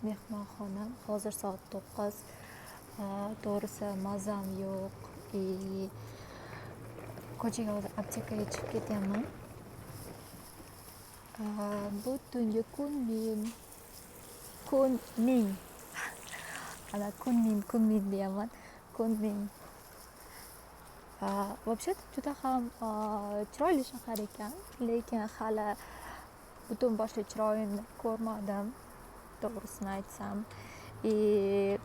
mehmonxonam. Hozir soat 9. To'g'risi mazam yo'q. Ko'chaga hozir aptekaga chiqib ketyapman. Bu tungi Kunming. Ana Kunming deyapman. Kunming. Вообще-то juda ham chiroyli shahar ekan, lekin hali butun boshli chiroyini ko'rmadim, to'g'risini aytsam.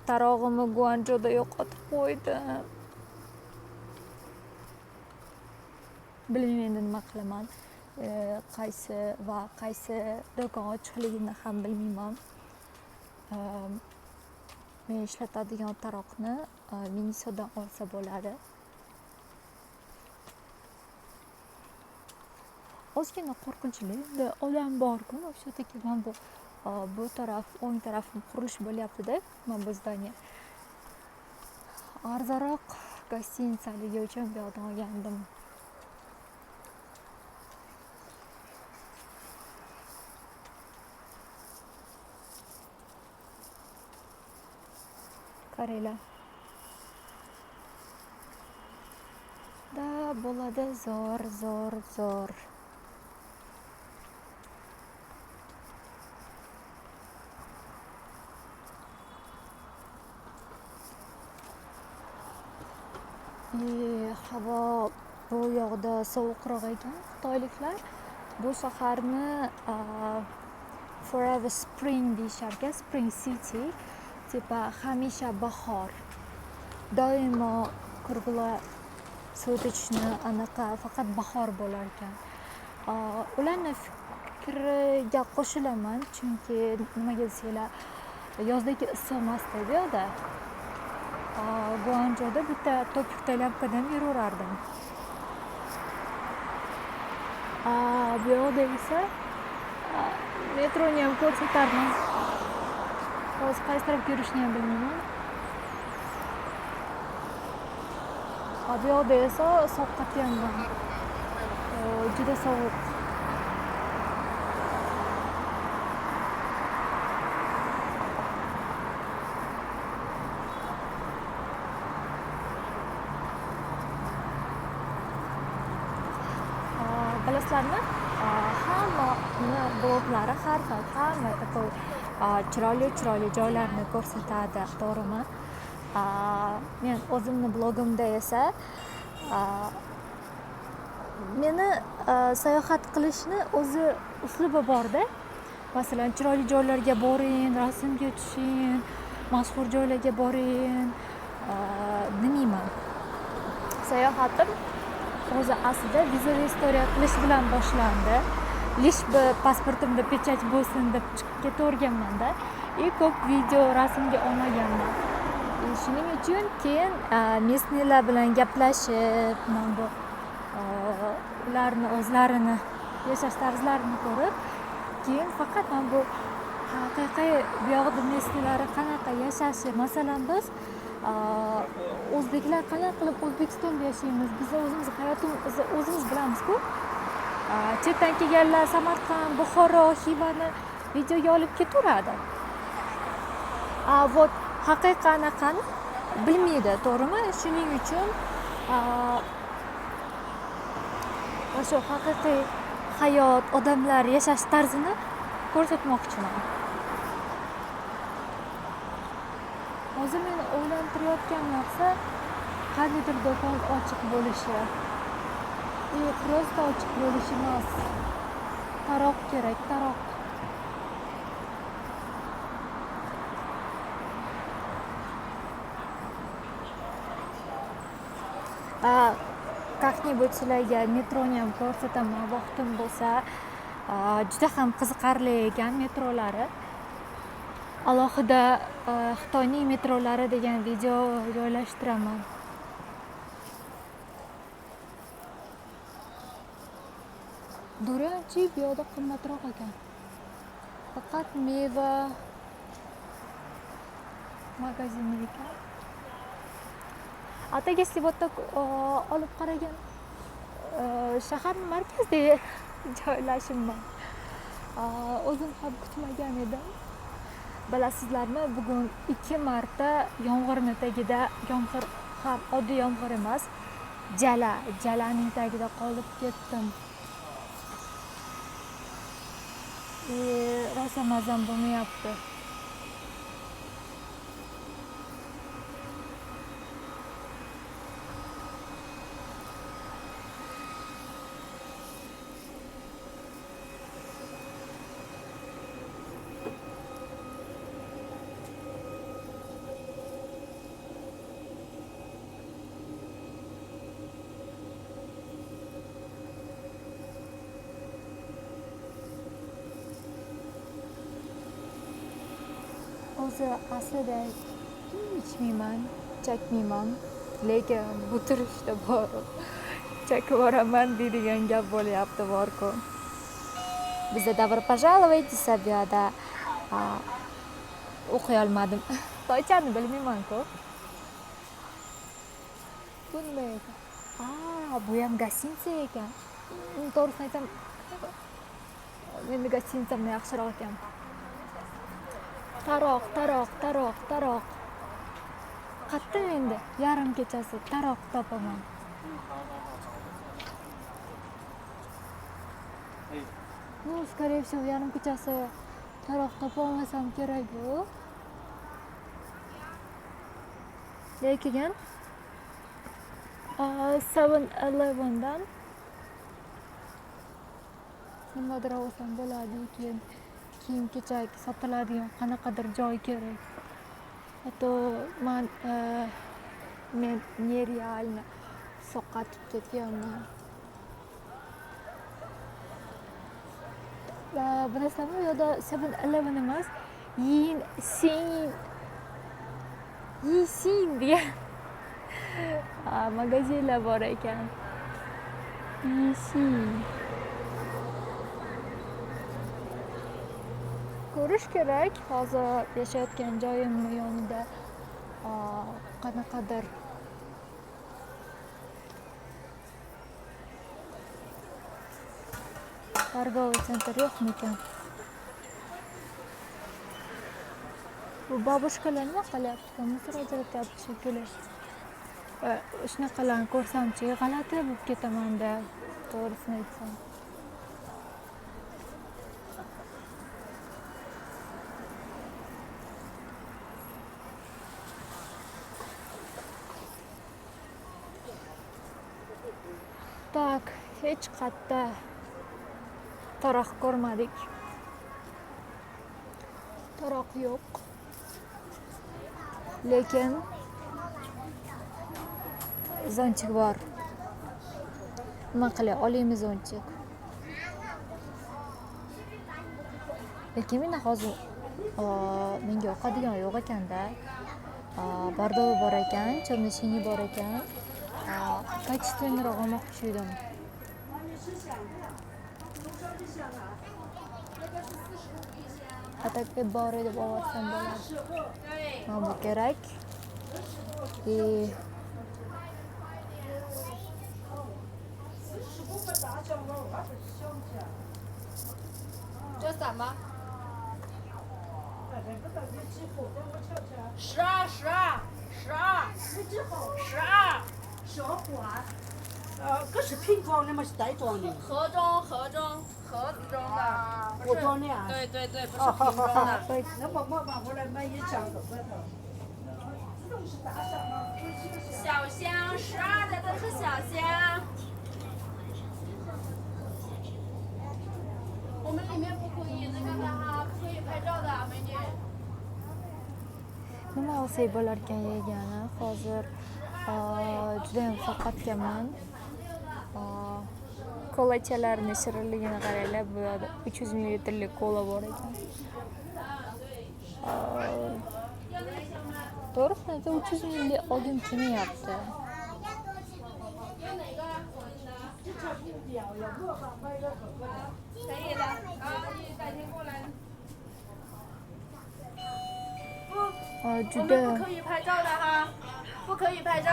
Tarog'imni Guanchjouda yo'qotib qo'ydim. Bilmayman endi nima qilaman. Qaysi do'kon ochiqligini ham bilmayman. Men ishlatadigan taroqni Minisodan olsa bo'ladi. Ozgina qo'rqinchli, odam bor-ku, вообще-таки men bu taraf, o'ng tarafim qurilish bo'lyapti-da, men bu zdaniya. Arzonroq gostinitsaligi uchun bu yoqdan olgandim. Qaranglar. Da bo'ladi zo'r. Havo bu yoqda sovuqroq ekan. Xitoyliklar bu shaharni Forever Spring deyishar ekan, Spring City. Tipa hamisha bahor. Doimo qurg'ula suv ichishni anaqa faqat bahor bo'lar ekan. Ularning fikriga qo'shilaman, chunki nimaga desanglar, yozdagi issiq emasda bu yoqda. Guanchjouda bitta topikda lamkadan yuraverardim. Bu yoqda esa metroni ham ko'rsatarman. Hozir qaysi tarafga yurishni ham bilmayman. Bu yoqda esa sovqotganman. Juda sovuq. Bilasizlarmi? Hamma bloglari har xil, hamma такой chiroyli joylarni ko'rsatadi, to'g'rimi? Men o'zimning blogimda esa meni sayohat qilishni o'zi uslubi bor-da. Masalan, chiroyli joylarga boring, rasmga tushing, mashhur joylarga boring, demayman. Sayohatim o'zi aslida vizaviy istoriya qilish bilan boshlandi. Lish pasportimda pechat bo'lsin deb chiqib ketaverganman-da. Ko'p video, rasmga olmaganman. Shuning uchun keyin местныйlar bilan gaplashib, men bu ularni o'zlarini yashash tarzlarini ko'rib, keyin faqat men bu haqiqiy bu yoqda местныйлari qanaqa yashashi, masalan biz o'zbeklar qanaqa qilib O'zbekistonda yashaymiz, biz o'zimiz hayotimizni o'zimiz bilamiz-ku. Chetdan kelganlar Samarqand, Buxoro, Xivani videoga olib ketaveradi. Вот haqiqiy anaqani bilmaydi, to'g'rimi? Shuning uchun o'sha haqiqiy hayot, odamlar yashash tarzini ko'rsatmoqchiman. Hozir meni o'ylantirayotgan narsa qandaydir do'kon ochiq bo'lishi. Просто ochiq bo'lishi emas. Taroq kerak, taroq. Как-нибудь sizlarga metroni ham ko'rsataman, vaqtim bo'lsa. Juda ham qiziqarli ekan metrolari. Alohida Xitoyning metrolari degan video joylashtiraman. Durianchi bu yoqda qimmatroq ekan. Faqat meva magazini ekan. Ataga если вот так olib qaragan shaharning markazida joylashimman. O'zim ham kutmagan edim. Bilasizlarmi, bugun 2 marta yomg'irning tagida, yomg'ir ham oddiy yomg'ir emas, jalaning tagida qolib ketdim. Rosa mazam bo'lmayapti. O'zi aslida ichmayman, chakmayman, lekin bu turishda borib chakib yuboraman deydigan gap bo'lyapti bor-ku. Bizda "Добро пожаловать" desa bu yoqda o'qiy olmadim. Xitoychani bilmayman-ku. Bu nima ekan? Bu ham gostinitsa ekan. To'g'risini aytsam, meni gostinitsamdan yaxshiroq ekan. Taroq. Qattiq endi yarim kechasi taroq topaman. Скорее всего, yarim kechasi taroq topolmasam kerak-ku. Lekin 7-Eleven'dan nimadir olsam bo'ladi, keyin kiyim-kechak sotiladigan qanaqadir joy kerak. Hatto men nerealni soqatib ketganman. Va bilasizlarmi, bu yerda 7-Eleven emas, Yisin degan magazinlar bor ekan. Yisin. Ko'rish kerak, hozir yashayotgan joyimning yonida qanaqadir торговый центр yo'qmikan? Bu babushkalar nima qilyapti? Misr ajratyapti shekilli. Shunaqalarni ko'rsamchi g'alati bo'lib ketaman-da, to'g'risini aytsam. Tak, hech qayerda taroq ko'rmadik. Taroq yo'q. Lekin zonchik bor. Nima qilay, olaymiz zonchik. Lekin menda hozir menga yoqadigan yo'q ekanda. Bordovi bor ekan, chornishini bor ekan. Kачественныйroq olmoqchi edim. Atakka bor edi, olsam bo'ladi. Bu kerak. 这怎么？12小管，这是瓶装的吗？是袋装的？盒装盒子装的。盒装的啊？对，不是瓶装的。那我回来买一箱子外头。小箱12的都是小箱。我们里面不可以那个的哈，不可以拍照的，美女。 Nima olsak bo'larkan yegani? Hozir juda ham sovqatganman. Kolachalarning shirinligini qaranglar, bu yerda 300 ml kola bor ekan. To'g'risini aytsam 300 ml olgim kelmayapti. Juda 不可以拍照的哈，不可以拍照。